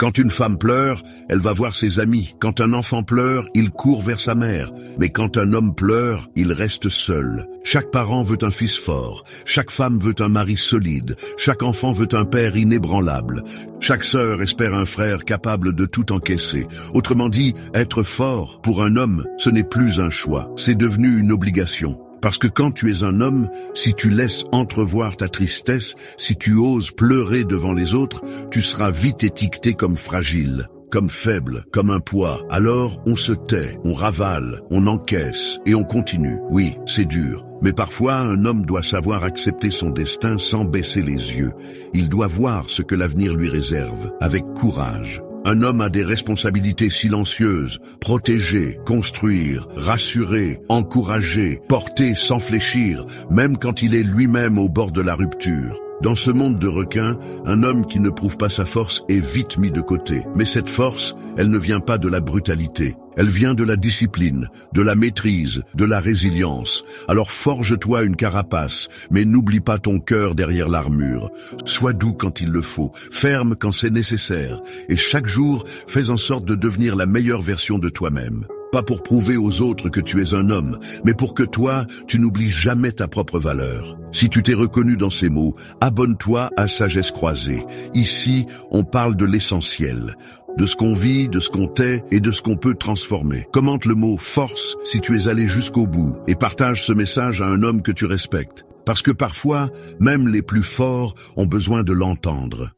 Quand une femme pleure, elle va voir ses amis. Quand un enfant pleure, il court vers sa mère. Mais quand un homme pleure, il reste seul. Chaque parent veut un fils fort. Chaque femme veut un mari solide. Chaque enfant veut un père inébranlable. Chaque sœur espère un frère capable de tout encaisser. Autrement dit, être fort, pour un homme, ce n'est plus un choix. C'est devenu une obligation. Parce que quand tu es un homme, si tu laisses entrevoir ta tristesse, si tu oses pleurer devant les autres, tu seras vite étiqueté comme fragile, comme faible, comme un poids. Alors on se tait, on ravale, on encaisse et on continue. Oui, c'est dur. Mais parfois, un homme doit savoir accepter son destin sans baisser les yeux. Il doit voir ce que l'avenir lui réserve, avec courage. Un homme a des responsabilités silencieuses, protéger, construire, rassurer, encourager, porter sans fléchir, même quand il est lui-même au bord de la rupture. Dans ce monde de requins, un homme qui ne prouve pas sa force est vite mis de côté. Mais cette force, elle ne vient pas de la brutalité. Elle vient de la discipline, de la maîtrise, de la résilience. Alors forge-toi une carapace, mais n'oublie pas ton cœur derrière l'armure. Sois doux quand il le faut, ferme quand c'est nécessaire. Et chaque jour, fais en sorte de devenir la meilleure version de toi-même. Pas pour prouver aux autres que tu es un homme, mais pour que toi, tu n'oublies jamais ta propre valeur. Si tu t'es reconnu dans ces mots, abonne-toi à Sagesse Croisée. Ici, on parle de l'essentiel, de ce qu'on vit, de ce qu'on tait et de ce qu'on peut transformer. Commente le mot force si tu es allé jusqu'au bout et partage ce message à un homme que tu respectes. Parce que parfois, même les plus forts ont besoin de l'entendre.